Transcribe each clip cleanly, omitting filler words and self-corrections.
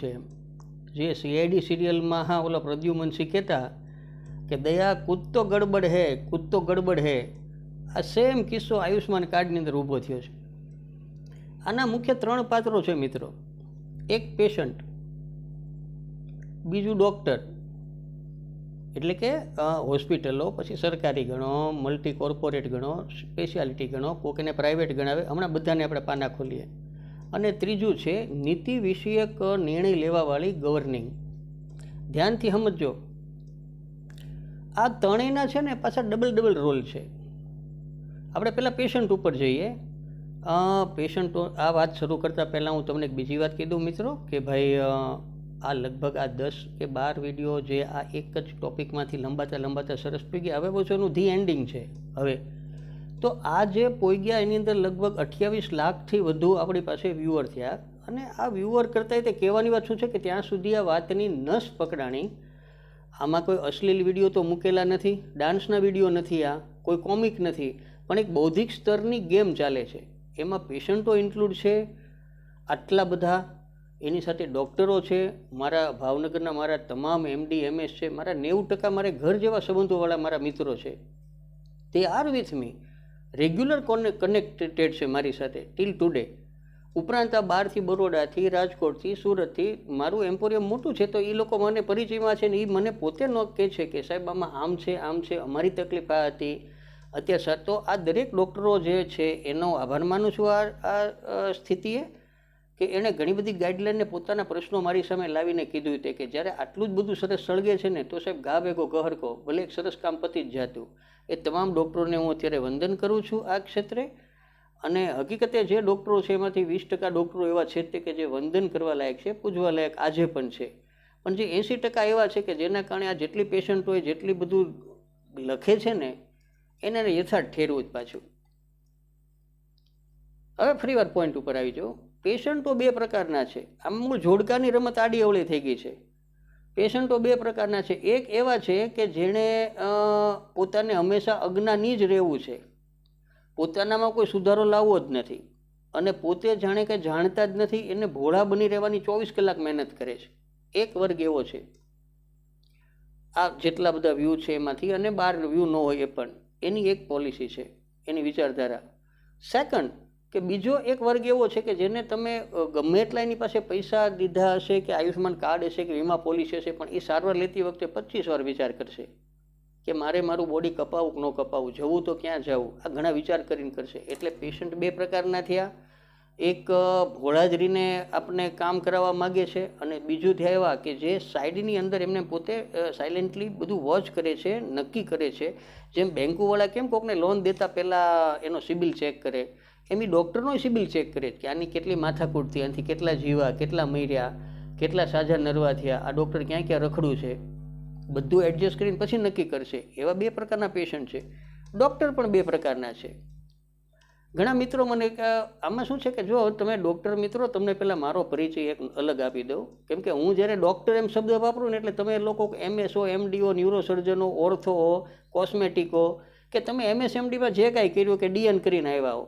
છે જે સીઆઈડી સિરિયલમાં હા ઓલા પ્રદ્યુમનસિંહ કહેતા કે દયા કૂદ તો ગડબડ હે, આ સેમ કિસ્સો આયુષ્માન કાર્ડની અંદર ઊભો થયો છે. આના મુખ્ય 3 પાત્રો છે મિત્રો. એક પેશન્ટ, બીજું ડૉક્ટર, એટલે કે હોસ્પિટલો, પછી સરકારી ગણો, મલ્ટી કોર્પોરેટ ગણો, સ્પેશિયાલિટી ગણો, કોકને પ્રાઇવેટ ગણાવે, હમણાં બધાને આપણે પાના ખોલીએ. અને ત્રીજું છે નીતિ વિષયક નિર્ણય લેવાવાળી ગવર્નિંગ. ધ્યાનથી સમજો, આ ત્રણેયના છે ને પાછા ડબલ રોલ છે. આપણે પહેલાં પેશન્ટ ઉપર જઈએ. પેશન્ટો, આ વાત શરૂ કરતાં પહેલાં હું તમને એક બીજી વાત કહી દઉં મિત્રો, કે ભાઈ આ લગભગ આ 10 કે 12 વિડીયો જે આ એક જ ટોપિકમાંથી લંબાતા સરસ પહોંચ્યા, હવે બસ એનું ધી એન્ડિંગ છે. હવે તો આ જે પહોંચ્યા એની અંદર લગભગ 28 લાખથી વધુ આપણી પાસે વ્યૂઅર થયા. અને આ વ્યૂઅર કરતાં તે કહેવાની વાત શું છે કે ત્યાં સુધી આ વાતની નસ પકડાણી. આમાં કોઈ અશ્લીલ વિડીયો તો મૂકેલા નથી, ડાન્સના વિડીયો નથી, આ કોઈ કોમિક નથી, પણ એક બૌદ્ધિક સ્તરની ગેમ ચાલે છે. એમાં પેશન્ટો ઇન્ક્લુડ છે આટલા બધા, એની સાથે ડૉક્ટરો છે, મારા ભાવનગરના મારા તમામ MD MS છે, મારા 90% મારે ઘર જેવા સંબંધોવાળા મારા મિત્રો છે. તે R with me, regular connected છે મારી સાથે ટીલ ટુડે. ઉપરાંત આ બહારથી, બરોડાથી, રાજકોટથી, સુરતથી મારું એમ્પોરિયમ મોટું છે, તો એ લોકો મને પરિચયમાં છે ને એ મને પોતે ન કહે છે કે સાહેબ આમાં આમ છે, અમારી તકલીફ આ હતી. અત્યારે તો આ દરેક ડૉક્ટરો જે છે એનો આભાર માનું છું આ સ્થિતિએ, કે એણે ઘણી બધી ગાઈડલાઇનને પોતાના પ્રશ્નો મારી સામે લાવીને કીધું તે કે જ્યારે આટલું જ બધું સરસ સળગે છે ને તો સાહેબ ઘા ભેગો કહરકો, ભલે એક સરસ કામ પતી જ જાતું. એ તમામ ડૉક્ટરોને હું અત્યારે વંદન કરું છું આ ક્ષેત્રે. અને હકીકતે જે ડૉક્ટરો છે એમાંથી 20% ડૉક્ટરો એવા છે તે કે જે વંદન કરવા લાયક છે, પૂજવા લાયક આજે પણ છે. પણ જે 80% એવા છે કે જેના કારણે આ જેટલી પેશન્ટ હોય, જેટલી બધું લખે છે ને એને યથાર્થ ઠેરવું જ પાછું. હવે ફરીવાર પોઈન્ટ ઉપર આવી જાઉં. પેશન્ટો 2 પ્રકારના છે. આમ મૂળ જોડકાની રમત આડી અવળી થઈ ગઈ છે. પેશન્ટો 2 પ્રકારના છે. એક એવા છે કે જેણે પોતાને હંમેશા અજ્ઞાની જ રહેવું છે, પોતાનામાં કોઈ સુધારો લાવવો જ નથી, અને પોતે જાણે કે જાણતા જ નથી, એને ભોળા બની રહેવાની 24 કલાક મહેનત કરે છે. એક વર્ગ એવો છે. આ જેટલા બધા વ્યૂ છે એમાંથી, અને 12 વ્યૂ ન હોય એ પણ, એની એક પોલિસી છે, એની વિચારધારા. સેકન્ડ, કે બીજો એક વર્ગ એવો છે કે જેને તમે ગમે એટલા એની પાસે પૈસા દીધા હશે, કે આયુષ્માન કાર્ડ હશે, કે વીમા પોલિસી હશે, પણ એ સારવાર લેતી વખતે 25 વાર વિચાર કરશે કે મારે મારું બોડી કપાવવું કે ન કપાવવું, જવું તો ક્યાં જવું, આ ઘણા વિચાર કરીને કરશે. એટલે પેશન્ટ 2 પ્રકારના થયા. એક ભોળાજરીને આપણે કામ કરાવવા માગે છે, અને બીજું થયા એવા કે જે સાઈડની અંદર એમને પોતે સાયલેન્ટલી બધું વોચ કરે છે, નક્કી કરે છે. જેમ બેંકોવાળા કેમ કોકને લોન દેતા પહેલાં એનો સિબિલ ચેક કરે, એમ એ ડૉક્ટરનો સિબિલ ચેક કરે કે આની કેટલી માથાકૂટ થઈ, આનાથી કેટલા જીવા, કેટલા મર્યા, કેટલા સાજા નરવા થયા, આ ડૉક્ટર ક્યાં ક્યાં રખડું છે, બધું એડજસ્ટ કરીને પછી નક્કી કરશે. એવા 2 પ્રકારના પેશન્ટ છે. ડૉક્ટર પણ 2 પ્રકારના છે. ઘણા મિત્રો મને આમાં શું છે કે જો તમે ડૉક્ટર મિત્રો, તમને પહેલાં મારો પરિચય એક અલગ આપી દઉં, કેમ કે હું જ્યારે ડૉક્ટર એમ શબ્દ વાપરું ને એટલે તમે લોકો MSO, MDO, ન્યુરોસર્જનો, ઓર્થો, કોસ્મેટિકો, કે તમે MSMDમાં જે કાંઈ કર્યું કે DN કરીને આવ્યા હો,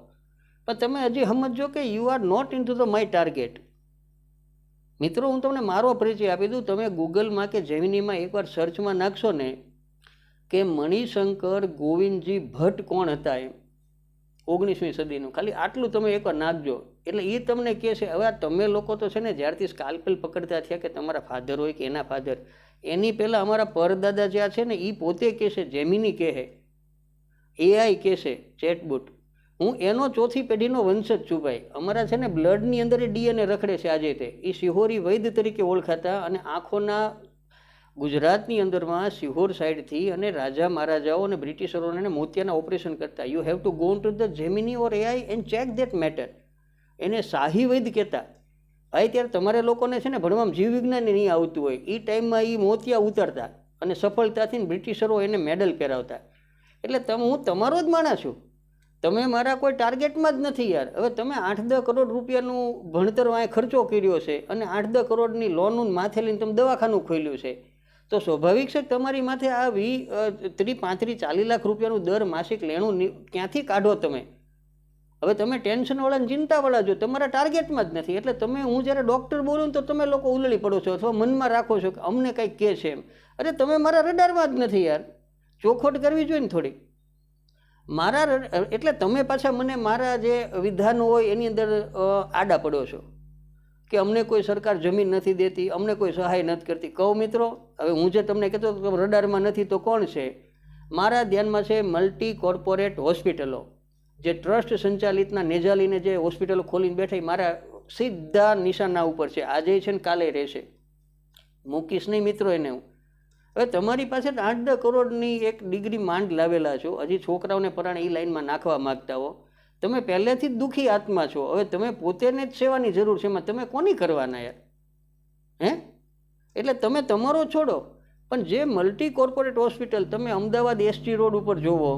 પણ તમે હજી સમજો કે you are not in to the my target. મિત્રો હું તમને મારો પરિચય આપી દઉં. તમે ગૂગલમાં કે જેમિનીમાં એકવાર સર્ચમાં નાખશો ને કે મણિશંકર ગોવિંદજી ભટ્ટ કોણ હતા, એમ 19મી સદીનું, ખાલી આટલું તમે એકવાર નાખજો એટલે એ તમને કહે છે. હવે તમે લોકો તો છે ને જ્યારથી સ્કાલ્પેલ પકડતા થયા, કે તમારા ફાધર હોય કે એના ફાધર, એની પહેલાં અમારા પરદાદા જ્યાં છે ને એ પોતે કહે છે, જેમિની કહે, AI કહે છે, ચેટબુટ. હું એનો 4થી પેઢીનો વંશજ છું ભાઈ. અમારા છે ને બ્લડની અંદર એ DNA રખડે છે આજે તે. એ સિહોરી વૈદ્ય તરીકે ઓળખાતા, અને આંખોના ગુજરાતની અંદરમાં સિહોર સાઈડથી અને રાજા મહારાજાઓ અને બ્રિટિશરોને મોતિયાના ઓપરેશન કરતા. You have to go to the Gemini or AI and check that matter. એને શાહી વૈદ્ય કહેતા. ભાઈ ત્યારે તમારે લોકોને છે ને ભણવામાં જીવ વિજ્ઞાન નહીં આવતું હોય, એ ટાઈમમાં એ મોતિયા ઉતરતા અને સફળતાથી બ્રિટિશરો એને મેડલ પહેરાવતા. એટલે હું તમારો જ માણસ છું, તમે મારા કોઈ ટાર્ગેટમાં જ નથી યાર. હવે તમે 8-10 કરોડ રૂપિયાનું ભણતર વાંય ખર્ચો કર્યો છે, અને 8-10 કરોડની લોનનું માથે લઈને તમે દવાખાનું ખોલ્યું છે, તો સ્વાભાવિક છે તમારી માથે આ 30, 35, 40 લાખ રૂપિયાનું દર માસિક લેણું ક્યાંથી કાઢો તમે? હવે તમે ટેન્શનવાળા ચિંતાવાળા જો તમારા ટાર્ગેટમાં જ નથી. એટલે તમે હું જ્યારે ડૉક્ટર બોલું તો તમે લોકો ઉલળી પડો છો અથવા મનમાં રાખો છો કે અમને કંઈક કહે છે એમ. અરે તમે મારા રડારમાં જ નથી યાર, ચોખવટ કરવી જોઈએ ને થોડી. એટલે તમે પાછા મને મારા જે વિધાનો હોય એની અંદર આડા પડો છો કે અમને કોઈ સરકાર જમીન નથી દેતી, અમને કોઈ સહાય નથી કરતી. કહું મિત્રો, હવે હું જે તમને કહેતો રડારમાં નથી તો કોણ છે? મારા ધ્યાનમાં છે મલ્ટી કોર્પોરેટ હોસ્પિટલો, જે ટ્રસ્ટ સંચાલિતના નેજાલીને જે હોસ્પિટલો ખોલીને બેઠા મારા સીધા નિશાના ઉપર છે. આજે છે ને કાલે રહેશે, મૂકીશ નહીં મિત્રો એને હું. હવે તમારી પાસે 8-10 કરોડની એક ડિગ્રી માંડ લાવેલા છો, હજી છોકરાઓને પરાણે એ લાઈનમાં નાખવા માગતા હો. તમે પહેલેથી જ દુઃખી આત્મા છો. હવે તમે પોતેને જ સેવાની જરૂર છે, એમાં તમે કોની કરવાના યાર? હે? એટલે તમે તમારો છોડો, પણ જે મલ્ટી કોર્પોરેટ હોસ્પિટલ તમે અમદાવાદ એસટી રોડ ઉપર જુઓ,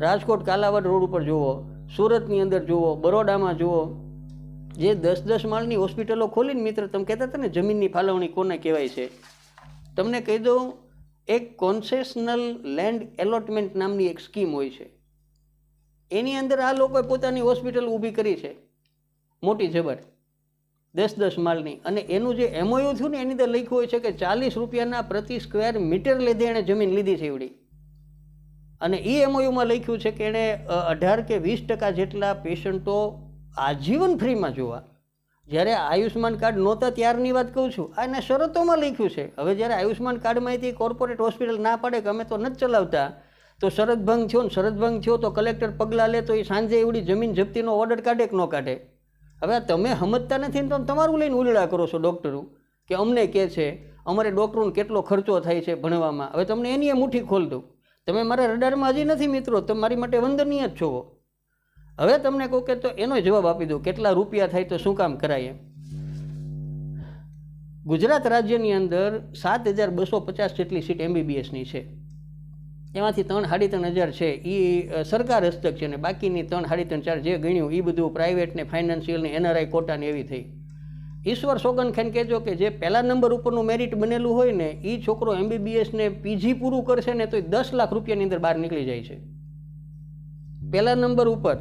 રાજકોટ કાલાવાડ રોડ ઉપર જુઓ, સુરતની અંદર જુઓ, બરોડામાં જુઓ, જે 10-10 માળની હોસ્પિટલો ખોલીને મિત્ર તમે કહેતા હતા ને જમીનની ફાળવણી કોને કહેવાય છે, તમને કહી દઉં, એક કોન્સેશનલ લેન્ડ એલોટમેન્ટ નામની એક સ્કીમ હોય છે. એની અંદર આ લોકોએ પોતાની હોસ્પિટલ ઊભી કરી છે, મોટી જબર 10-10 માળની. અને એનું જે એમઓયુ થયું ને એની અંદર લખ્યું હોય છે કે 40 રૂપિયાના પ્રતિ સ્ક્વેર મીટર લીધે એણે જમીન લીધી છે એવડી. અને એ એમઓયુમાં લખ્યું છે કે એણે 18 કે 20% જેટલા પેશન્ટો આજીવન ફ્રીમાં જોવા. જ્યારે આયુષ્માન કાર્ડ નહોતા ત્યારની વાત કહું છું, આ એના શરતોમાં લખ્યું છે. હવે જ્યારે આયુષ્માન કાર્ડમાંથી કોર્પોરેટ હોસ્પિટલ ના પાડે કે અમે તો નથી ચલાવતા, તો શરત ભંગ થયો ને શરત ભંગ થયો તો કલેક્ટર પગલાં લે તો એ સાંજે એવડી જમીન જપ્તીનો ઓર્ડર કાઢે કે ન કાઢે. હવે તમે સમજતા નથી ને તો તમારું લઈને ઉલડા કરો છો ડૉક્ટરો કે અમને કહે છે અમારે ડૉક્ટરોને કેટલો ખર્ચો થાય છે ભણવામાં. હવે તમને એની મુઠ્ઠી ખોલ દઉં, તમે મારા રડારમાં હજી નથી મિત્રો, તમે મારી માટે વંદનીય જ છો. હવે તમને કહું કે તો એનો જવાબ આપી દઉં કેટલા રૂપિયા થાય તો શું કામ કરાય. ગુજરાત રાજ્યની અંદર 7,250 જેટલી સીટ MBBSની છે. એમાંથી 3-3.5 છે એ સરકાર હસ્તક છે, અને બાકીની 3-3.5 જે ગણ્યું એ બધું પ્રાઇવેટ ને ફાઇનાન્શિયલ ને NRI કોટાને એવી થઈ. ઈશ્વર સોગન ખાન કહેજો કે જે પહેલા નંબર ઉપરનું મેરિટ બનેલું હોય ને એ છોકરો MBBS ને PG પૂરું કરશે ને તો 10 લાખ રૂપિયાની અંદર બહાર નીકળી જાય છે પહેલા નંબર ઉપર.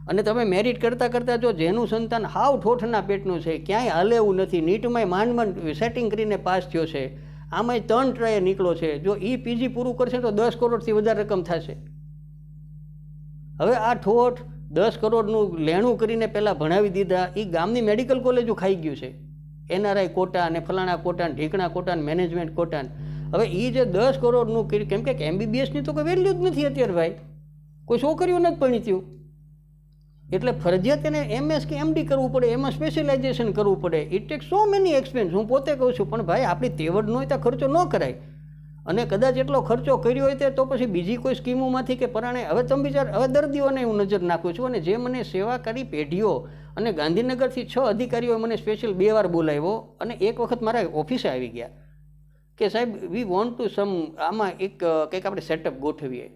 અને તમે મેરિટ કરતાં કરતાં જો જેનું સંતાન હાવ ઠોઠના પેટનું છે, ક્યાંય હાલે એવું નથી, નીટમાંય માંડ સેટિંગ કરીને પાસ થયો છે, આમાંય 3 ટ્રાય નીકળો છે, જો એ PG પૂરું કરશે તો 10 કરોડથી વધારે રકમ થશે. હવે આ ઠોઠ 10 કરોડનું લેણું કરીને પહેલાં ભણાવી દીધા, એ ગામની મેડિકલ કોલેજો ખાઈ ગયું છે, NRI કોટા અને ફલાણા કોટા ઢીકણા કોટા મેનેજમેન્ટ કોટા. હવે એ જે 10 કરોડનું કેમ કે MBBSની તો કોઈ વેલ્યુ જ નથી અત્યારે ભાઈ, કોઈ છોકરીઓ નથી ભણીત્યું. એટલે ફરજિયાત એને MS કે MD કરવું પડે, એમાં સ્પેશિયલાઇઝેશન કરવું પડે. It take so many expense. હું પોતે કહું છું, પણ ભાઈ આપણી તેવડ ન હોય તો ખર્ચો ન કરાય. અને કદાચ એટલો ખર્ચો કર્યો હોય તો પછી બીજી કોઈ સ્કીમોમાંથી કે પરાણે. હવે તમે વિચાર, હવે દર્દીઓને હું નજર નાખું છું, અને જે મને સેવાકારી પેઢીઓ અને ગાંધીનગરથી 6 અધિકારીઓએ મને સ્પેશિયલ 2 વાર બોલાવ્યો, અને એક વખત મારા ઓફિસે આવી ગયા કે સાહેબ વી વોન્ટ ટુ આમાં કંઈક આપણે સેટઅપ ગોઠવીએ.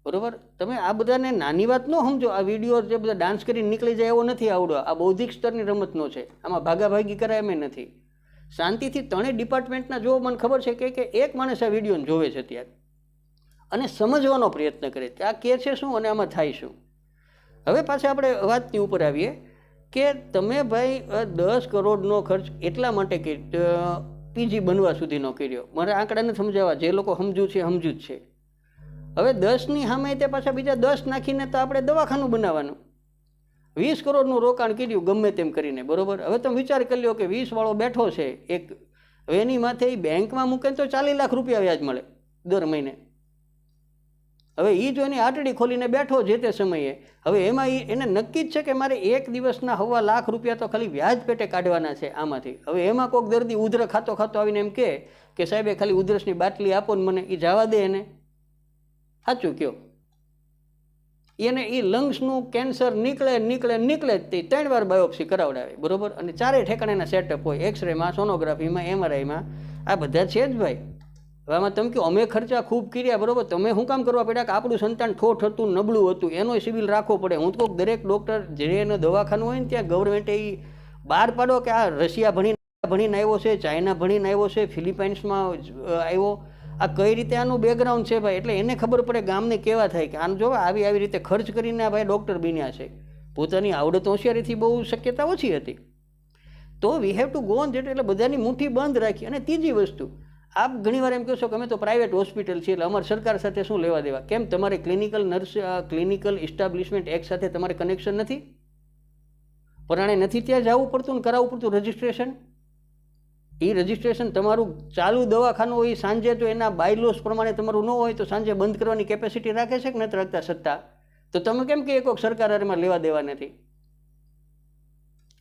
બરાબર, તમે આ બધાને નાની વાત ન સમજો. આ વિડીયો જે બધા ડાન્સ કરીને નીકળી જાય એવો નથી આવડો. આ બૌદ્ધિક સ્તરની રમતનો છે, આમાં ભાગાભાગી કરાય એમ નથી. શાંતિથી 3 ડિપાર્ટમેન્ટના જો મને ખબર છે કે એક માણસ આ વિડીયોને જોવે છે ત્યારે, અને સમજવાનો પ્રયત્ન કરે કે આ કે છે શું અને આમાં થાય શું. હવે પાછા આપણે વાતની ઉપર આવીએ કે તમે ભાઈ 10 કરોડનો ખર્ચ એટલા માટે PG બનવા સુધીનો કર્યો. મારે આંકડાને સમજાવવા, જે લોકો સમજુ છે સમજુ જ છે. હવે 10ની સામે તે પાછા બીજા 10 નાખીને તો આપણે દવાખાનું બનાવવાનું. 20 કરોડનું રોકાણ કર્યું ગમે તેમ કરીને, બરાબર. હવે તમે વિચાર કરી લો કે 20 વાળો બેઠો છે એક, હવે એની માથે એ બેંકમાં મૂકે તો 40 લાખ રૂપિયા વ્યાજ મળે દર મહિને. હવે એ જો એની આટડી ખોલીને બેઠો જે તે સમયે, હવે એમાં એને નક્કી જ છે કે મારે એક દિવસના 1.25 લાખ રૂપિયા તો ખાલી વ્યાજ પેટે કાઢવાના છે આમાંથી. હવે એમાં કોઈક દર્દી ઉધર ખાતો આવીને એમ કે સાહેબ એ ખાલી ઉધરસની બાટલી આપો ને મને, એ જવા દે એને. સાચું કયો? એને એ લંગ્સનું કેન્સર નીકળે તે 3 વાર બાયોપ્સી કરાવડાવે, બરાબર. અને 4 ઠેકાણાના સેટઅપ હોય, એક્સરેમાં, સોનોગ્રાફીમાં, MRIમાં, આ બધા છે જ ભાઈ. હવે આમાં તમે કહો અમે ખર્ચા ખૂબ કર્યા, બરાબર. તમે શું કામ કરવા પડ્યા કે આપણું સંતાન ઠોઠ હતું, નબળું હતું, એનો સિવિલ રાખવો પડે. હું તો દરેક ડૉક્ટર જે એનો દવાખાનું હોય ને ત્યાં ગવર્મેન્ટે એ બહાર પાડો કે આ રશિયા ભણીને આવ્યો છે, ચાઇના ભણીને આવ્યો છે, ફિલિપાઇન્સમાં આવ્યો, આ કઈ રીતે આનું બેકગ્રાઉન્ડ છે ભાઈ. એટલે એને ખબર પડે ગામને કેવા થાય કે આનું જો આવી રીતે ખર્ચ કરીને આ ભાઈ ડૉક્ટર બન્યા છે. પોતાની આવડત હોશિયારીથી બહુ શક્યતા ઓછી હતી. તો we have to go on jet, એટલે બધાની મુઠ્ઠી બંધ રાખી. અને ત્રીજી વસ્તુ, આપ ઘણીવાર એમ કહો છો કે અમે તો પ્રાઇવેટ હોસ્પિટલ છીએ એટલે અમારે સરકાર સાથે શું લેવા દેવા. કેમ તમારે ક્લિનિકલ ઇસ્ટાબ્લિશમેન્ટ એક્ટ સાથે તમારે કનેક્શન નથી? પરાણે નથી ત્યાં જવું પડતું ને કરાવવું પડતું રજિસ્ટ્રેશન? એ રજિસ્ટ્રેશન તમારું ચાલુ દવાખાનું હોય, સાંજે તો એના બાયલોસ પ્રમાણે તમારું ન હોય તો સાંજે બંધ કરવાની કેપેસિટી રાખે છે કે નથી રાખતા સત્તા? તો તમે કેમ કે એક સરકાર એમાં લેવા દેવા નથી?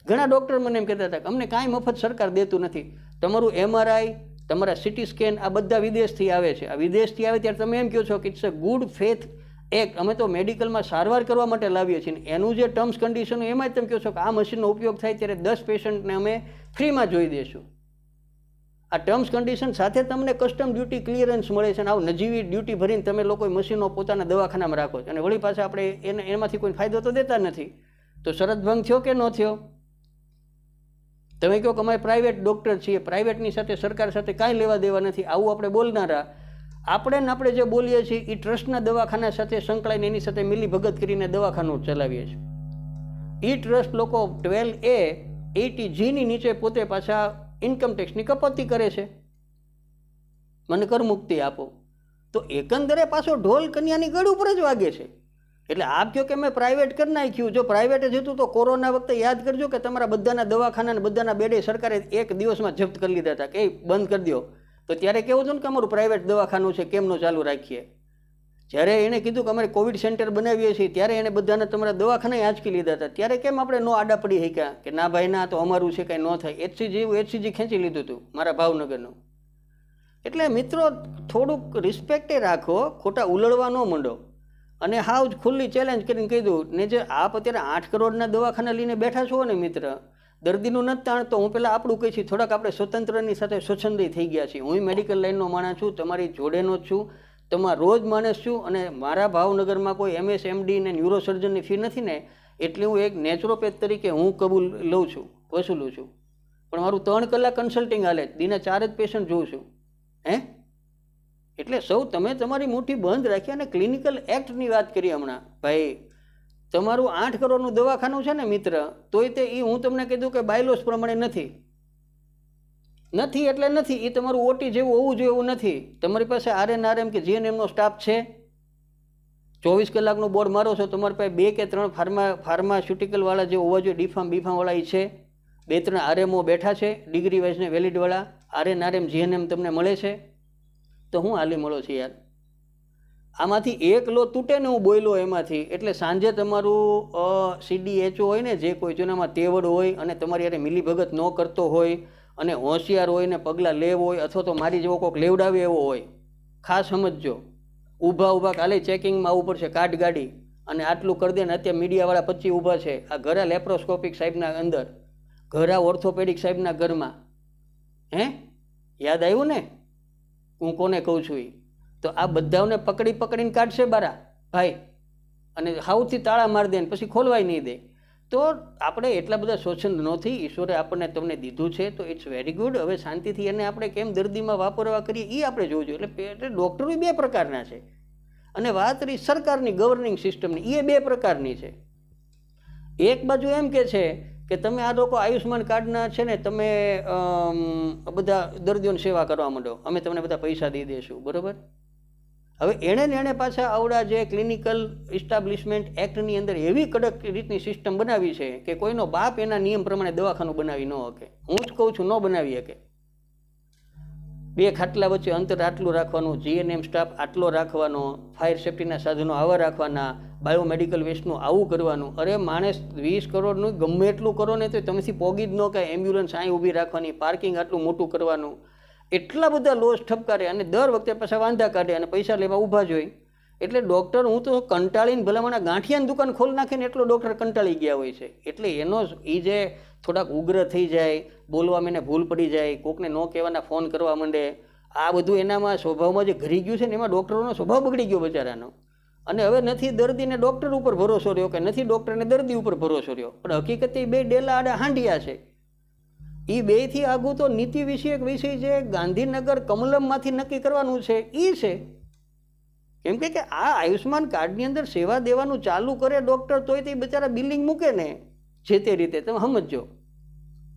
ઘણા ડૉક્ટર મને એમ કહેતા હતા કે અમને કાંઈ મફત સરકાર દેતું નથી. તમારું MRI, તમારા સિટી સ્કેન આ બધા વિદેશથી આવે છે. આ વિદેશથી આવે ત્યારે તમે એમ કહો છો કે it's a good faith act, અમે તો મેડિકલમાં સારવાર કરવા માટે લાવીએ છીએ. એનું જે ટર્મ્સ કન્ડિશન એમાં જ તમે કહો છો કે આ મશીનનો ઉપયોગ થાય ત્યારે 10 પેશન્ટને અમે ફ્રીમાં જોઈ દઈશું. આ ટર્મ્સ કન્ડિશન સાથે તમને કસ્ટમ ડ્યુટી ક્લિયરન્સ મળે છે અને આવું નજીવી ડ્યુટી ભરીને તમે લોકો મશીનો પોતાના દવાખાનામાં રાખો છો અને વળી પાછા આપણે એમાંથી કોઈ ફાયદો તો દેતા નથી. તો શરત ભંગ થયો કે ન થયો? તમે કહો કે અમારે પ્રાઇવેટ ડૉક્ટર છીએ, પ્રાઇવેટની સાથે સરકાર સાથે કાંઈ લેવા દેવા નથી, આવું આપણે બોલનારા. આપણે જે બોલીએ છીએ એ ટ્રસ્ટના દવાખાના સાથે સંકળાઈને એની સાથે મિલી ભગત કરીને દવાખાનું ચલાવીએ છીએ. એ ટ્રસ્ટ લોકો 12A 80Gની નીચે પોતે પાછા ઇન્કમટેક્સની કપોતી કરે છે. મને કરમુક્તિ આપો. તો એકંદરે પાછો ઢોલ કન્યાની ગળ ઉપર જ વાગે છે. એટલે આપ કહો કે મેં પ્રાઇવેટ કરી નાખ્યું. જો પ્રાઇવેટ જ હતું તો કોરોના વખતે યાદ કરજો કે તમારા બધાના દવાખાના અને બધાના બેડે સરકારે એક દિવસમાં જપ્ત કરી લીધા હતા કે બંધ કરી દો. તો ત્યારે કેવું હતું ને કે અમારું પ્રાઇવેટ દવાખાનું છે, કેમનું ચાલુ રાખીએ. જ્યારે એણે કીધું કે અમારે કોવિડ સેન્ટર બનાવીએ છીએ ત્યારે એને બધાને તમારા દવાખાના આંચકી લીધા હતા. ત્યારે કેમ આપણે નો આડા પડી શક્યા કે ના ભાઈ ના, તો અમારું છે કાંઈ ન થાય. HCG ખેંચી લીધું હતું મારા ભાવનગરનું. એટલે મિત્રો થોડુંક રિસ્પેક્ટે રાખો, ખોટા ઉલળવા ન માંડો. અને હાવ જ ખુલ્લી ચેલેન્જ કરીને કીધું ને, જે આપ અત્યારે 8 કરોડના દવાખાના લઈને બેઠા છો ને મિત્ર, દર્દીનું નથી તાણતો. હું પહેલાં આપણું કહી છીએ, થોડાક આપણે સ્વતંત્રની સાથે સ્વચ્છંદી થઈ ગયા છીએ. હું મેડિકલ લાઇનનો માણસ છું, તમારી જોડેનો જ છું, તમારા રોજ માણસ છું. અને મારા ભાવનગરમાં કોઈ MS MD ને ન્યુરોસર્જનની ફી નથી ને, એટલે હું એક નેચરોપેથ તરીકે હું કબૂલ લઉં છું, વસૂલું છું. પણ મારું 3 કલાક કન્સલ્ટિંગ હાલે, દિને 4 જ પેશન્ટ જોઉં છું. એટલે સૌ તમે તમારી મુઠ્ઠી બંધ રાખી. અને ક્લિનિકલ એક્ટની વાત કરી હમણાં, ભાઈ તમારું 8 કરોડનું દવાખાનું છે ને મિત્ર, તોય તે હું તમને કીધું કે બાયલોસ પ્રમાણે નથી એટલે નથી. એ તમારું OT જેવું હોવું જોઈએ એવું નથી. તમારી પાસે RNRM કે GNMનો સ્ટાફ છે? 24 કલાકનું બોર્ડ મારો છો, તમારી પાસે 2 કે 3 ફાર્માસ્યુટિકલવાળા જે હોવા જોઈએ, બીફામવાળા એ છે? 2-3 RMO બેઠા છે ડિગ્રી વાઇઝને વેલિડવાળા. RNRM GNM તમને મળે છે? તો હું હાલી મળો છે યાર. આમાંથી એક લો તૂટે ને હું બોયલો એમાંથી. એટલે સાંજે તમારું CDHO હોય ને, જે કોઈ જેનામાં તેવડ હોય અને તમારી યારે મિલીભગત ન કરતો હોય અને હોશિયાર હોય ને પગલાં લેવ હોય, અથવા તો મારી જેવો કોઈક લેવડાવે એવો હોય, ખાસ સમજજો. ઊભા કાલે ચેકિંગમાં આવવું પડશે, કાઢ ગાડી અને આટલું કરી દે ને. અત્યારે મીડિયાવાળા 25 ઊભા છે આ ઘરા લેપ્રોસ્કોપિક સાહેબના અંદર, ઘરા ઓર્થોપેડિક સાહેબના ઘરમાં. યાદ આવ્યું ને હું કોને કહું છું? એ તો આ બધાને પકડીને કાઢશે બારા ભાઈ, અને હાવથી તાળા મારી દે ને પછી ખોલવાય નહીં દે. તો આપણે એટલા બધા સ્વચ્છંદ નથી. ઈશ્વરે આપણને તમને દીધું છે તો ઇટ્સ વેરી ગુડ. હવે શાંતિથી એને આપણે કેમ દર્દીમાં વાપરવા કરીએ એ આપણે જોવું જોઈએ. એટલે ડૉક્ટરો 2 પ્રકારના છે અને વાત રહી સરકારની ગવર્નિંગ સિસ્ટમની, એ 2 પ્રકારની છે. એક બાજુ એમ કે છે કે તમે આ લોકો આયુષ્માન કાર્ડના છે ને, તમે બધા દર્દીઓની સેવા કરવા માંડો, અમે તમને બધા પૈસા દઈ દઈશું, બરાબર? હવે એણે પાછા આવડા જે ક્લિનિકલ ઇસ્ટાબ્લિશમેન્ટ એક્ટની અંદર એવી કડક રીતની સિસ્ટમ બનાવી છે કે કોઈનો બાપ એના નિયમ પ્રમાણે દવાખાનું બનાવી ન શકે. હું જ કહું છું, ન બનાવી શકે. 2 ખાટલા વચ્ચે અંતર આટલું રાખવાનું, GNM સ્ટાફ આટલો રાખવાનો, ફાયર સેફ્ટીના સાધનો આવા રાખવાના, બાયોમેડિકલ વેસ્ટનું આવું કરવાનું. અરે માણસ 20 કરોડનું ગમે એટલું કરો ને તો તમેથી પોગી જ ન કાંઈ. એમ્બ્યુલન્સ અહીં ઊભી રાખવાની, પાર્કિંગ આટલું મોટું કરવાનું, એટલા બધા લોસ ઠપકારે અને દર વખતે પાછા વાંધા કાઢે અને પૈસા લેવા ઊભા જ હોય. એટલે ડૉક્ટર, હું તો કંટાળીને ભલામણા ગાંઠિયાની દુકાન ખોલી નાખીને એટલો ડૉક્ટર કંટાળી ગયા હોય છે. એટલે એનો એ જે થોડાક ઉગ્ર થઈ જાય, બોલવામાં એને ભૂલ પડી જાય, કોકને ન કહેવાના ફોન કરવા માંડે, આ બધું એનામાં સ્વભાવમાં જે ઘરી ગયું છે ને, એમાં ડૉક્ટરોનો સ્વભાવ બગડી ગયો બચારાનો. અને હવે નથી દર્દીને ડૉક્ટર ઉપર ભરોસો રહ્યો કે નથી ડૉક્ટરને દર્દી ઉપર ભરોસો રહ્યો. પણ હકીકતે એ 2 ડેલા આડા હાંડિયા છે. એ 2થી આગું તો નીતિ વિષયક વિષય જે ગાંધીનગર કમલમમાંથી નક્કી કરવાનું છે એ છે કેમ કે આ આયુષ્માન કાર્ડની અંદર સેવા દેવાનું ચાલુ કરે ડૉક્ટર, તોય તે બિચારા બિલિંગ મૂકે ને જે તે રીતે, તમે સમજો.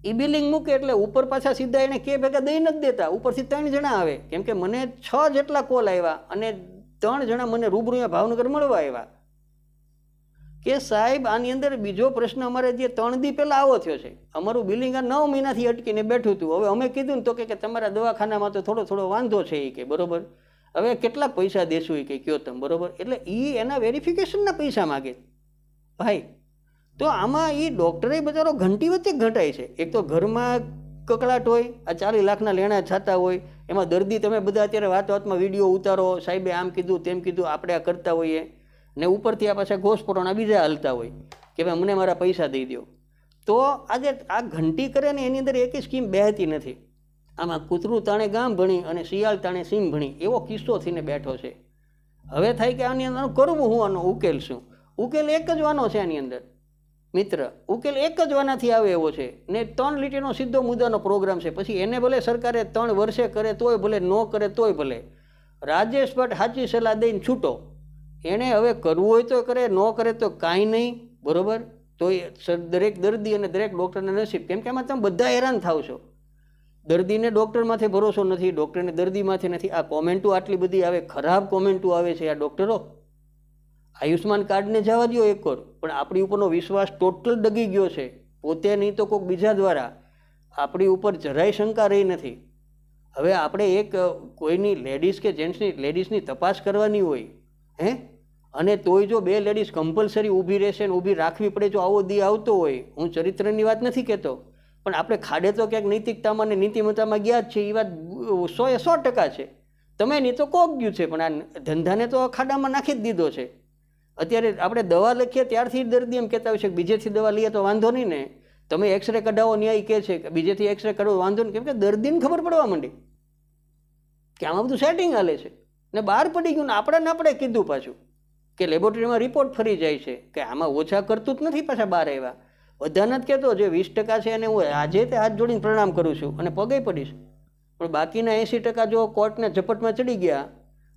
એ બિલિંગ મૂકે એટલે ઉપર પાછા સીધા એને કે ભેગા દઈ નથી દેતા, ઉપરથી 3 જણા આવે. કેમ કે મને 6 જેટલા કોલ આવ્યા અને 3 જણા મને રૂબરૂ ભાવનગર મળવા આવ્યા કે સાહેબ આની અંદર બીજો પ્રશ્ન અમારે જે 3 દી પહેલાં આવો થયો છે, અમારું બિલિંગ આ 9 મહિનાથી અટકીને બેઠું હતું. હવે અમે કીધું ને તો કે તમારા દવાખાનામાં તો થોડો વાંધો છે એ કે બરોબર, હવે કેટલા પૈસા દેશું એ કે કયો તમે બરોબર. એટલે એ એના વેરિફિકેશનના પૈસા માગે ભાઈ. તો આમાં એ ડૉક્ટરે બચારો ઘંટી વચ્ચે ઘટાય છે. એક તો ઘરમાં કકળાટ હોય, આ 40 લાખના લેણા છાતા હોય, એમાં દર્દી તમે બધા અત્યારે વાતમાં વિડીયો ઉતારો, સાહેબે આમ કીધું તેમ કીધું, આપણે આ કરતા હોઈએ ને ઉપરથી આ પાછા ઘોષપોરોના બીજા હાલતા હોય કે ભાઈ મને મારા પૈસા દઈ દો. તો આજે આ ઘંટી કરે ને એની અંદર એકેય સ્કીમ બેહતી નથી. આમાં કૂતરું તાણે ગામ ભણી અને શિયાળ તાણે સીમ ભણી એવો કિસ્સો થઈને બેઠો છે. હવે થાય કે આની અંદર કરવું હું, આનો ઉકેલ શું? ઉકેલ એક જ વાનો છે આની અંદર મિત્ર, ઉકેલ એક જ વાનાથી આવે એવો છે ને 3 લીટીનો સીધો મુદ્દાનો પ્રોગ્રામ છે. પછી એને ભલે સરકારે 3 વર્ષે કરે તોય ભલે, ન કરે તોય ભલે. રાજેશ ભટ્ટ સાચી સલાહ દઈને છૂટો. એણે હવે કરવું હોય તો કરે, ન કરે તો કાંઈ નહીં બરાબર. તો દરેક દર્દી અને દરેક ડૉક્ટરને નસીબ. કેમ કે એમાં તમે બધા હેરાન થાવ છો. દર્દીને ડૉક્ટરમાંથી ભરોસો નથી, ડૉક્ટરને દર્દીમાંથી નથી. આ કોમેન્ટો આટલી બધી આવે, ખરાબ કોમેન્ટો આવે છે. આ ડૉક્ટરો આયુષ્માન કાર્ડને જવા દો એક વાર, પણ આપણી ઉપરનો વિશ્વાસ ટોટલ ડગી ગયો છે. પોતે નહીં તો કોઈક બીજા દ્વારા આપણી ઉપર જરાય શંકા રહી નથી. હવે આપણે એક કોઈની લેડીઝ કે જેન્ટ્સની લેડીઝની તપાસ કરવાની હોય અને તોય જો 2 લેડીઝ કમ્પલસરી ઊભી રહેશે ને ઊભી રાખવી પડે, જો આવો દી આવતો હોય, હું ચરિત્રની વાત નથી કહેતો, પણ આપણે ખાડે તો ક્યાંક નૈતિકતામાં ને નીતિમત્તામાં ગયા જ છે, એ વાત 100% છે. તમે નહીં તો કોક ગયું છે, પણ આ ધંધાને તો ખાડામાં નાખી જ દીધો છે. અત્યારે આપણે દવા લખીએ ત્યારથી દર્દી એમ કહેતા હોય છે કે બીજેથી દવા લઈએ તો વાંધો નહીં ને, તમે એક્સરે કઢાવો ન્યાય કહે છે કે બીજેથી એક્સરે કઢાવો વાંધો નહીં. કેમ કે દર્દીને ખબર પડવા માંડી કે આમાં બધું સેટિંગ હાલે છે ને બહાર પડી ગયું ને આપણે કીધું પાછું કે લેબોરેટરીમાં રિપોર્ટ ફરી જાય છે કે આમાં ઓછા કરતું જ નથી. પાછા બહાર આવ્યા બધાને જ કહેતો જે 20% છે એને હું આજે તે હાથ જોડીને પ્રણામ કરું છું અને પગે પડીશ, પણ બાકીના 80% જો કોર્ટના ઝપટમાં ચડી ગયા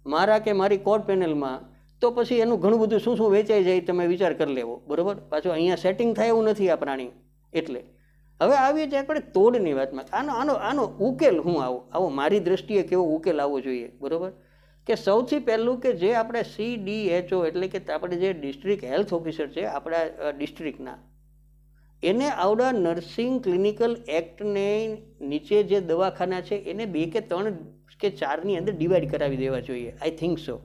મારા કે મારી કોર્ટ પેનલમાં, તો પછી એનું ઘણું બધું શું વેચાઈ જાય તમે વિચાર કરી લેવો બરાબર. પાછું અહીંયા સેટિંગ થાય એવું નથી આ પ્રાણી. એટલે હવે આવીએ છીએ આપણે તોડની વાતમાં. આનો ઉકેલ હું આવો મારી દ્રષ્ટિએ કેવો ઉકેલ આવવો જોઈએ બરાબર. કે સૌથી પહેલું કે જે આપણે CDHO એટલે કે આપણે જે ડિસ્ટ્રિક્ટ હેલ્થ ઓફિસર છે આપણા ડિસ્ટ્રિક્ટના, એને આવડા નર્સિંગ ક્લિનિકલ એક્ટને નીચે જે દવાખાના છે એને 2 કે 3 કે 4ની અંદર ડિવાઈડ કરાવી દેવા જોઈએ. આઈ થિંક સો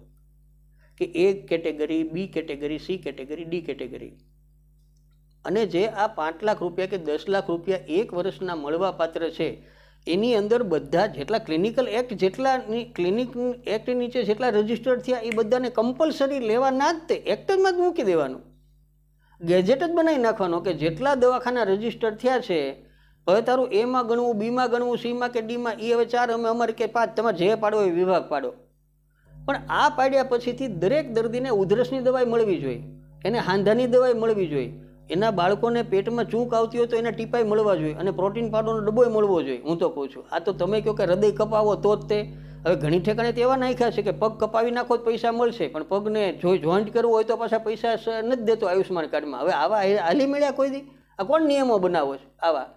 કે A category, B category, C category, D category. અને જે આ 5 લાખ રૂપિયા કે 10 લાખ રૂપિયા 1 વર્ષના મળવા પાત્ર છે એની અંદર બધા જેટલા ક્લિનિકલ એક્ટ જેટલા ક્લિનિક એક્ટ નીચે જેટલા રજિસ્ટર્ડ થયા એ બધાને કમ્પલસરી લેવાના જ, તે એક્ટમાં જ મૂકી દેવાનું, ગેજેટ જ બનાવી નાખવાનો કે જેટલા દવાખાના રજિસ્ટર્ડ થયા છે હવે તારું Aમાં ગણવું, Bમાં ગણવું, Cમાં કે Dમાં, એ હવે 4 અમે અમારે કે 5 તમારે જે પાડો એ વિભાગ પાડો. પણ આ પાડ્યા પછીથી દરેક દર્દીને ઉધરસની દવાઈ મળવી જોઈએ, એને હાંધાની દવાઈ મળવી જોઈએ, એના બાળકોને પેટમાં ચૂંક આવતી હોય તો એને ટીપાઈ મળવા જોઈએ અને પ્રોટીન પાવડરનો ડબ્બોય મળવો જોઈએ. હું તો કહું છું આ તો તમે કહો કે હૃદય કપાવો તો જ તે, હવે ઘણી ઠેકાણે તો એવા નાખ્યા છે કે પગ કપાવી નાખો તો પૈસા મળશે, પણ પગને જોઈન્ટ કરવું હોય તો પાછા પૈસા નથી દેતો આયુષ્માન કાર્ડમાં. હવે આવા હાલી મળ્યા કોઈ દી? આ કોણ નિયમો બનાવો છે આવા?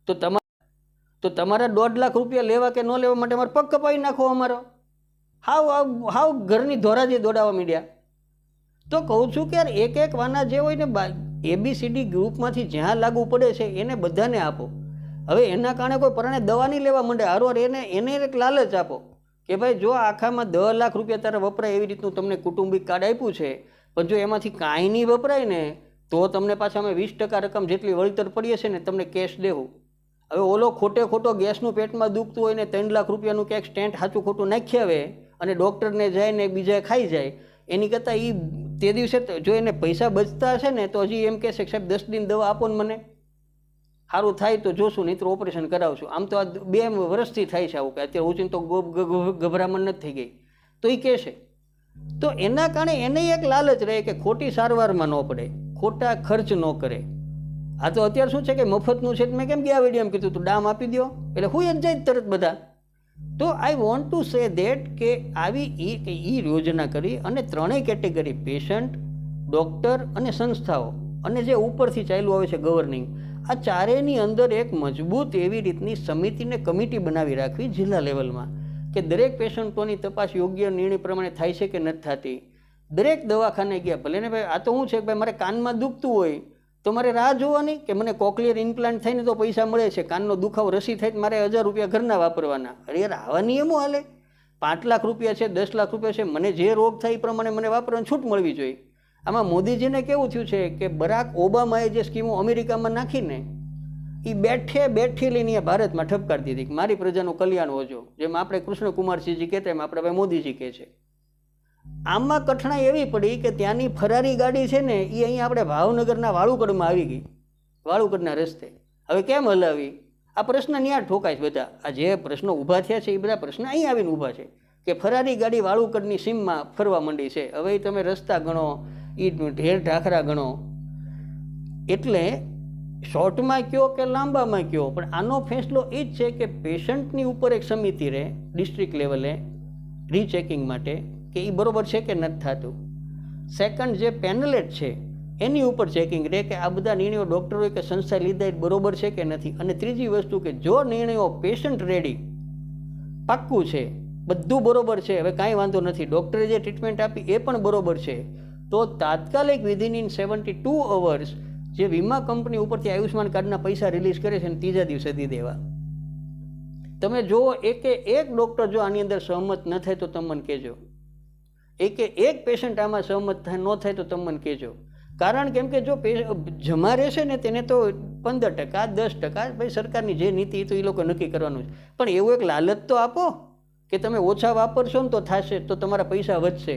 તો તમારા 1.5 લાખ રૂપિયા લેવા કે ન લેવા માટે અમારે પગ કપાવી નાખો અમારો. હાવ ઘરની ધોરાજી દોડાવવા માંડ્યા. તો કહું છું કે યાર એક વાના જે હોય ને ABCD ગ્રુપમાંથી જ્યાં લાગુ પડે છે એને બધાને આપો. હવે એના કારણે કોઈ પરણે દવા નહીં લેવા માંડે, હારવાર એને એક લાલચ આપો કે ભાઈ જો આખામાં 10 લાખ રૂપિયા તારે વપરાય એવી રીતનું તમને કુટુંબિક કાર્ડ આપ્યું છે, પણ જો એમાંથી કાંઈ નહીં વપરાય ને તો તમને પાછા અમે 20% રકમ જેટલી વળતર પડીએ છે ને તમને કેશ દેવું. હવે ઓલો ખોટો ગેસનું પેટમાં દુખતું હોય ને 3 લાખ રૂપિયાનું ક્યાંક સ્ટેન્ટ સાચું ખોટું નાખી આવે અને ડૉક્ટરને જાય ને બીજા ખાઈ જાય, એની કરતાં એ તે દિવસે જો એને પૈસા બચતા હશે ને તો હજી એમ કહેશે કે સાહેબ 10 દિન દવા આપો ને મને સારું થાય તો જોશું, નહીં તો ઓપરેશન કરાવશું. આમ તો આ 2 વર્ષથી થાય છે આવું કે અત્યારે ઉચીન તો ગભરામણ નથી થઈ ગઈ તો એ કહેશે. તો એના કારણે એને એક લાલચ રહે કે ખોટી સારવારમાં ન પડે, ખોટા ખર્ચ ન કરે. આ તો અત્યારે શું છે કે મફતનું છે, મેં કેમ ગયા વિડીયો એમ કીધું તું ડામ આપી દો એટલે હું જ જાય તરત બધા તો I want to say that કે આવી એ યોજના કરી અને ત્રણેય કેટેગરી પેશન્ટ, ડૉક્ટર અને સંસ્થાઓ અને જે ઉપરથી ચાલ્યું આવે છે ગવર્નિંગ, આ ચારેયની અંદર એક મજબૂત એવી રીતની સમિતિને કમિટી બનાવી રાખવી જિલ્લા લેવલમાં કે દરેક પેશન્ટોની તપાસ યોગ્ય નિર્ણય પ્રમાણે થાય છે કે નથી થતી. દરેક દવાખાને ગયા, ભલે ને ભાઈ આ તો શું છે કે ભાઈ મારે કાનમાં દુખતું હોય તો મારે રાહ જોવાની કે મને કોક્લિયર ઇમ્પ્લાન્ટ થઈને તો પૈસા મળે છે, કાનનો દુખાવો રસી થાય તો મારે 1000 રૂપિયા ઘરના વાપરવાના. અરે યાર, આવા નિયમો હાલે? 5 લાખ રૂપિયા છે, 10 લાખ રૂપિયા છે, મને જે રોગ થાય એ પ્રમાણે મને વાપરવાની છૂટ મળવી જોઈએ. આમાં મોદીજીને કેવું થયું છે કે બરાક ઓબામાએ જે સ્કીમો અમેરિકામાં નાખીને એ બેઠે લઈને ભારતમાં ઠપકારી દીધી કે મારી પ્રજાનું કલ્યાણ હોજો. જેમ આપણે કૃષ્ણકુમારસિંહજી કહેતા એમ આપણે ભાઈ મોદીજી કહે છે. આમાં કઠણાઈ એવી પડી કે ત્યાંની ફરારી ગાડી છે ને એ અહીં આપણે ભાવનગરના વાળુકડમાં આવી ગઈ, વાળુકડના રસ્તે. હવે કેમ હલાવી? આ પ્રશ્ન ન્યા ઠોકાય છે બધા. આ જે પ્રશ્નો ઊભા થયા છે એ બધા પ્રશ્ન અહીં આવીને ઊભા છે કે ફરારી ગાડી વાળુકડની સીમમાં ફરવા માંડી છે. હવે તમે રસ્તા ગણો, એ ઢેર ઢાખરા ગણો. એટલે શોર્ટમાં કયો કે લાંબામાં કયો, પણ આનો ફેસલો એ જ છે કે પેશન્ટની ઉપર એક સમિતિ રહે ડિસ્ટ્રિક્ટ લેવલે રીચેકિંગ માટે કે એ બરોબર છે કે નથી થતું. સેકન્ડ, જે પેનલેટ છે એની ઉપર ચેકિંગ રહે કે આ બધા નિર્ણયો ડૉક્ટરોએ કે સંસ્થાએ લીધા એ બરોબર છે કે નથી. અને ત્રીજી વસ્તુ કે જો નિર્ણયો પેશન્ટ રેડી પાક્કું છે, બધું બરોબર છે, હવે કાંઈ વાંધો નથી, ડૉક્ટરે જે ટ્રીટમેન્ટ આપી એ પણ બરોબર છે, તો તાત્કાલિક વિધિન ઇન 72 અવર્સ જે વીમા કંપની ઉપરથી આયુષ્માન કાર્ડના પૈસા રિલીઝ કરે છે ને ત્રીજા દિવસે દી દેવા. તમે જુઓ, એકે એક ડૉક્ટર જો આની અંદર સહમત ન થાય તો તમે મને કહેજો. એકે એક પેશન્ટ આમાં સહમત થાય ન થાય તો તમે મને કહેજો. કારણ કેમ કે જો જમા રહેશે ને તેને તો 15%, 10%, ભાઈ સરકારની જે નીતિ તો એ લોકો નક્કી કરવાનું છે. પણ એવું એક લાલચ તો આપો કે તમે ઓછા વાપરશો ને તો થશે, તો તમારા પૈસા વધશે.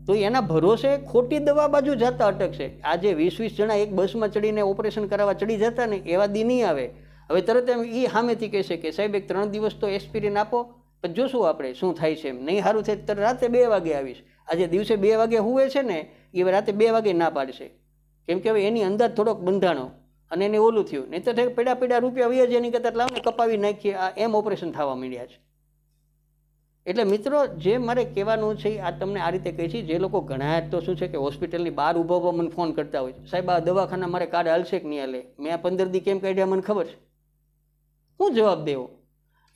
તો એના ભરોસે ખોટી દવા બાજુ જતા અટકશે. આજે 20-20 જણા એક બસમાં ચડીને ઓપરેશન કરાવવા ચડી જતા ને એવા દી નહીં આવે. હવે તરત એમ એ સામેથી કહેશે કે સાહેબ 1-3 દિવસ તો એસ્પિરિન આપો, પછી જોશું આપણે શું થાય છે. એમ નહીં સારું થાય તો રાતે 2 વાગે આવીશ. આજે દિવસે 2 વાગે હુવે છે ને એ રાતે 2 વાગે ના પાડશે. કેમ કે હવે એની અંદાજ થોડોક બંધાણો અને એને ઓલું થયું. નહીં તો પેડા રૂપિયા વૈયા જેની કરતાં લાવને કપાવી નાખીએ, આ એમ ઓપરેશન થવા માંડ્યા છે. એટલે મિત્રો, જે મારે કહેવાનું છે આ તમને આ રીતે કહી છે. જે લોકો ઘણા તો શું છે કે હોસ્પિટલની બહાર ઊભા મને ફોન કરતા હોય છે, સાહેબ આ દવાખાના મારે કાર્ડ હાલશે કે નહીં હાલે, મેં આ 15 દી કેમ કાઢ્યા મને ખબર છે, શું જવાબ દેવો?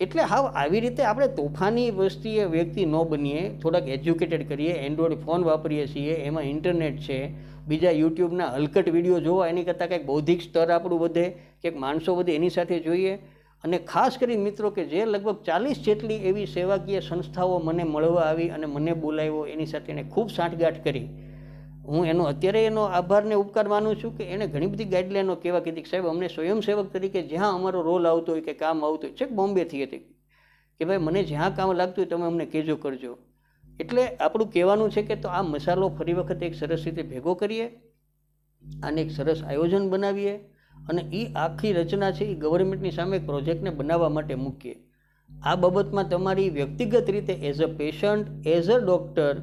એટલે હાવ આવી રીતે આપણે તોફાની વસ્તીએ વ્યક્તિ ન બનીએ, થોડાક એજ્યુકેટેડ કરીએ. એન્ડ્રોઈડ ફોન વાપરીએ છીએ, એમાં ઇન્ટરનેટ છે, બીજા યુટ્યુબના હલકટ વિડીયો જોવા એની કરતાં કંઈક બૌદ્ધિક સ્તર આપણું વધે, કંઈક માણસો વધે, એની સાથે જોઈએ. અને ખાસ કરીને મિત્રો કે જે લગભગ 40 જેટલી એવી સેવાકીય સંસ્થાઓ મને મળવા આવી અને મને બોલાવ્યો, એની સાથે એને ખૂબ સાંઠગાંઠ કરી. હું એનો અત્યારે એનો આભારને ઉપકાર માનું છું કે એણે ઘણી બધી ગાઈડલાઈનો કહેવા કીધી કે સાહેબ અમને સ્વયંસેવક તરીકે જ્યાં અમારો રોલ આવતો હોય કે કામ આવતું હોય, છેક બોમ્બેથી હતી કે ભાઈ મને જ્યાં કામ લાગતું હોય તમે અમને કહેજો કરજો. એટલે આપણું કહેવાનું છે કે તો આ મસાલો ફરી વખત એક સરસ રીતે ભેગો કરીએ, આને એક સરસ આયોજન બનાવીએ અને એ આખી રચના છે એ ગવર્મેન્ટની સામે પ્રોજેક્ટને બનાવવા માટે મૂકીએ. આ બાબતમાં તમારી વ્યક્તિગત રીતે as a patient, as a doctor,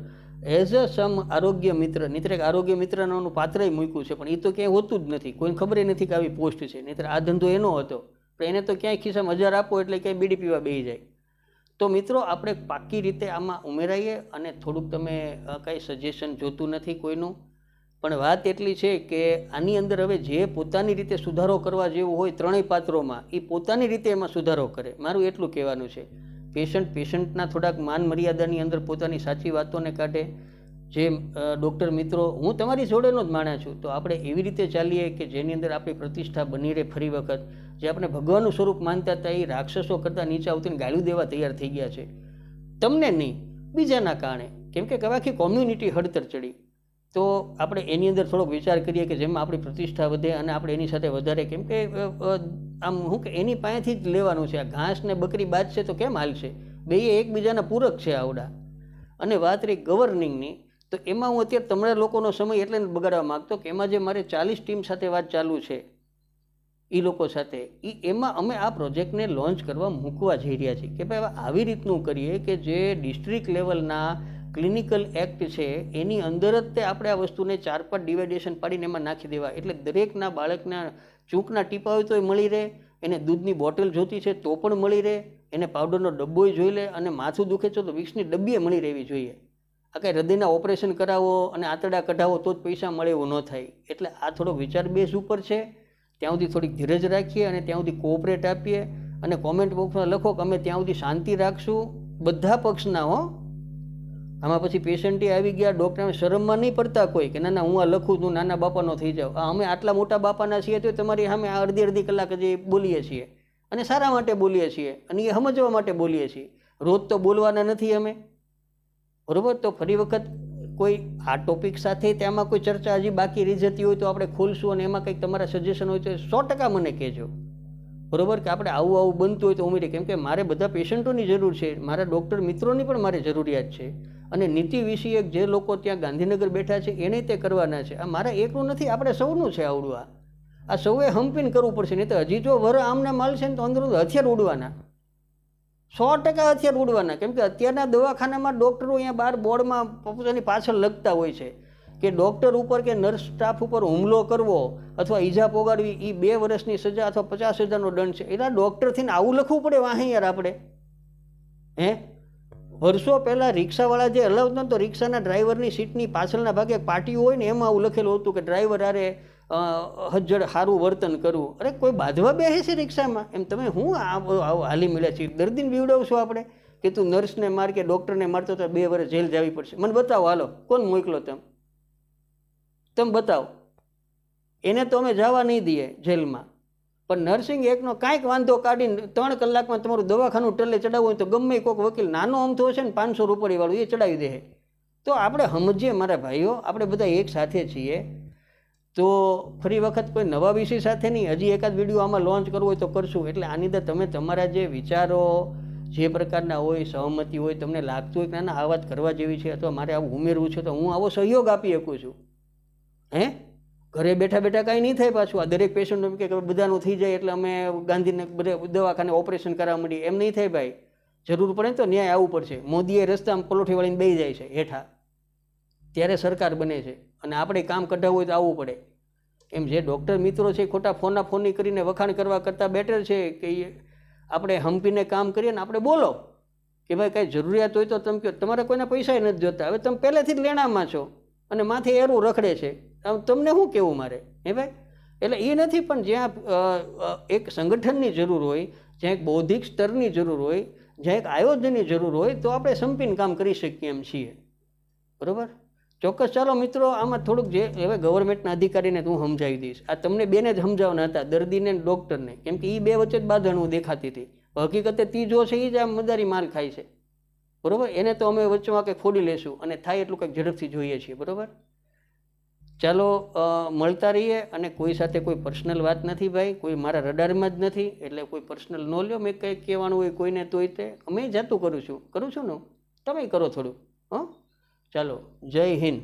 as a સમ આરોગ્ય મિત્ર, નહીતર એક આરોગ્ય મિત્રનું પાત્રય મૂક્યું છે, પણ એ તો ક્યાંય હોતું જ નથી, કોઈને ખબર નથી કે આવી પોસ્ટ છે. નહીતર આ ધંધો એનો હતો, પણ એને તો ક્યાંય ખિસ્સામાં 1000 આપો એટલે ક્યાંય બીડી પીવા બેસી જાય. તો મિત્રો, આપણે પાક્કી રીતે આમાં ઉમેરાઈએ અને થોડુંક તમે કાંઈ સજેશન જોતું નથી કોઈનું, પણ વાત એટલી છે કે આની અંદર હવે જે પોતાની રીતે સુધારો કરવા જેવું હોય ત્રણેય પાત્રોમાં, એ પોતાની રીતે એમાં સુધારો કરે. મારું એટલું કહેવાનું છે. પેશન્ટના થોડાક માન મર્યાદાની અંદર પોતાની સાચી વાતોને કાઢે. જે ડૉક્ટર મિત્રો, હું તમારી જોડેનો જ માણસ છું, તો આપણે એવી રીતે ચાલીએ કે જેની અંદર આપણી પ્રતિષ્ઠા બની રહે. ફરી વખત જે આપણે ભગવાનનું સ્વરૂપ માનતા હતા એ રાક્ષસો કરતાં નીચે આવતીને ગાળું દેવા તૈયાર થઈ ગયા છે. તમને નહીં, બીજાના કારણે. કેમ કે આખી કોમ્યુનિટી હડતર ચડી. તો આપણે એની અંદર થોડોક વિચાર કરીએ કે જેમાં આપણી પ્રતિષ્ઠા વધે અને આપણે એની સાથે વધારે, કેમ કે આમ હું કે એની પાસેથી જ લેવાનું છે. આ ઘાસ ને બકરી બાજશે તો કેમ હાલશે? બેય એકબીજાના પૂરક છે આવડા. અને વાત રહી ગવર્નિંગની, તો એમાં હું અત્યારે તમારા લોકોનો સમય એટલે બગાડવા માગતો કે એમાં જે મારે 40 ટીમ સાથે વાત ચાલુ છે એ લોકો સાથે, એમાં અમે આ પ્રોજેક્ટને લોન્ચ કરવા મૂકવા જઈ રહ્યા છીએ કે ભાઈ આવી રીતનું કરીએ કે જે ડિસ્ટ્રિક્ટ લેવલના ક્લિનિકલ એક્ટ છે એની અંદર જ તે આપણે આ વસ્તુને 4-5 ડિવાઇડેશન પાડીને એમાં નાખી દેવા. એટલે દરેકના બાળકના ચૂંકના ટીપા હોય તો એ મળી રહે, એને દૂધની બોટલ જોતી છે તો પણ મળી રહે, એને પાવડરનો ડબ્બોય જોઈ લે, અને માથું દુખે છે તો વિક્સની ડબ્બીએ મળી રહેવી જોઈએ. આ કંઈ હૃદયના ઓપરેશન કરાવો અને આંતરડા કઢાવો તો જ પૈસા મળે એવું ન થાય. એટલે આ થોડો વિચાર બેઝ ઉપર છે. ત્યાં સુધી થોડીક ધીરજ રાખીએ અને ત્યાં સુધી કોઓપરેટ આપીએ, અને કોમેન્ટ બોક્સમાં લખો કે અમે ત્યાં સુધી શાંતિ રાખશું, બધા પક્ષના હો. આમાં પછી પેશન્ટે આવી ગયા, ડૉક્ટરને શરમમાં નહીં પડતા કોઈ કે ના ના હું આ લખું છું, નાના બાપાનો થઈ જાવ. અમે આટલા મોટા બાપાના છીએ તો તમારી સામે આ અડધી કલાક જે બોલીએ છીએ, અને સારા માટે બોલીએ છીએ, અને એ સમજવા માટે બોલીએ છીએ. રોજ તો બોલવાના નથી અમે, બરાબર? તો ફરી વખત કોઈ આ ટોપિક સાથે તેમાં કોઈ ચર્ચા હજી બાકી રહી જતી હોય તો આપણે ખોલશું, અને એમાં કંઈક તમારા સજેશન હોય તો 100% મને કહેજો, બરાબર? કે આપણે આવું બનતું હોય તો ઉમેરીએ. કેમ કે મારે બધા પેશન્ટોની જરૂર છે, મારા ડૉક્ટર મિત્રોની પણ મારે જરૂરિયાત છે, અને નીતિ વિષયક જે લોકો ત્યાં ગાંધીનગર બેઠા છે એને તે કરવાના છે. આ મારા એકનું નથી, આપણે સૌનું છે આવડું. આ સૌએ હમ્પીને કરવું પડશે, નહીં તો હજી જો વર આમને માલ છે ને તો અંદર હથિયાર ઉડવાના, 100% હથિયાર ઉડવાના. કેમ કે અત્યારના દવાખાનામાં ડૉક્ટરો અહીંયા બહાર બોર્ડમાં પોતાની પાછળ લખતા હોય છે કે ડૉક્ટર ઉપર કે નર્સ સ્ટાફ ઉપર હુમલો કરવો અથવા ઈજા પોગાડવી એ 2 વર્ષની સજા અથવા 50,000નો દંડ છે. એટલે ડૉક્ટર થઈને આવું લખવું પડે વાહે યાર આપણે? વર્ષો પહેલાં રિક્ષાવાળા જે હલાવતા તો રિક્ષાના ડ્રાઈવરની સીટની પાછળના ભાગે પાટીઓ હોય ને એમાં આવું લખેલું હતું કે ડ્રાઈવર આરે હજ્જડ સારું વર્તન કરવું. અરે કોઈ બાંધવા બેસે છે રિક્ષામાં? એમ તમે હું હાલી મળ્યા છીએ? દર્દીને બીવડાવશો આપણે કે તું નર્સને માર કે ડૉક્ટરને મારતો તો 2 વર્ષ જેલ જવી પડશે? મને બતાવો, હાલો કોણ મોકલો તમે બતાવો. એને તો અમે જવા નહીં દઈએ જેલમાં, પણ નર્સિંગ એકનો કાંઈક વાંધો કાઢીને 3 કલાકમાં તમારું દવાખાનું ટલ્લે ચડાવવું હોય તો ગમે કોઈક વકીલ નાનો અમથો છે ને 500 રૂપિયાવાળું એ ચડાવી દે. તો આપણે સમજીએ મારા ભાઈઓ, આપણે બધા એક સાથે છીએ. તો ફરી વખત કોઈ નવા વિષય સાથે નહીં, હજી એકાદ વિડીયો આમાં લોન્ચ કરવો હોય તો કરશું. એટલે આની અંદર તમે તમારા જે વિચારો જે પ્રકારના હોય, સહમતિ હોય, તમને લાગતું હોય કે ના આ વાત કરવા જેવી છે અથવા મારે આવું ઉમેરવું છે તો હું આવો સહયોગ આપી શકું છું. ઘરે બેઠા બેઠા કાંઈ નહીં થાય પાછું. આ દરેક પેશન્ટ કે બધાનું થઈ જાય એટલે અમે ગાંધીને બધે દવાખાને ઓપરેશન કરાવવા માંડીએ, એમ નહીં થાય ભાઈ. જરૂર પડે તો ન્યાય આવવું પડશે. મોદીએ રસ્તામાં પલોઠી વાળીને બેસી જાય છે હેઠા, ત્યારે સરકાર બને છે, અને આપણે કામ કઢાવવું હોય તો આવવું પડે. એમ જે ડૉક્ટર મિત્રો છે ખોટા ફોની કરીને વખાણ કરવા કરતાં બેટર છે કે આપણે હંપીને કામ કરીએ ને આપણે બોલો કે ભાઈ કાંઈ જરૂરિયાત હોય તો તમે કહો. તમારે કોઈના પૈસા નથી જોતા, હવે તમે પહેલેથી જ લેણામાં છો અને માથે એરું રખડે છે, તમને શું કહેવું મારે? ભાઈ એટલે એ નથી, પણ જ્યાં એક સંગઠનની જરૂર હોય, જ્યાં એક બૌદ્ધિક સ્તરની જરૂર હોય, જ્યાં એક આયોજનની જરૂર હોય તો આપણે સંપીને કામ કરી શકીએ એમ છીએ, બરાબર? ચોક્કસ. ચાલો મિત્રો, આમાં થોડુંક જે હવે ગવર્મેન્ટના અધિકારીને હું સમજાવી દઈશ. આ તમને બેને જ સમજાવવાના હતા, દર્દીને ડૉક્ટરને, કેમ કે એ 2 વચ્ચે જ બાંધણું દેખાતી હતી. હકીકતે ત્રીજો છે એ જ આ મદારી માલ ખાય છે, બરાબર? એને તો અમે વચ્ચેમાં કંઈક ખોડી લેશું, અને થાય એટલું કંઈક ઝડપથી જોઈએ છીએ, બરાબર? ચાલો મળતા રહીએ. અને કોઈ સાથે કોઈ પર્સનલ વાત નથી ભાઈ, કોઈ મારા રડારમાં જ નથી, એટલે કોઈ પર્સનલ ન લ્યો. મેં કંઈક કહેવાનું હોય કોઈને તોય તે અમે જાતું કરું છું ને, તમે કરો થોડું. ચાલો, જય હિન્દ.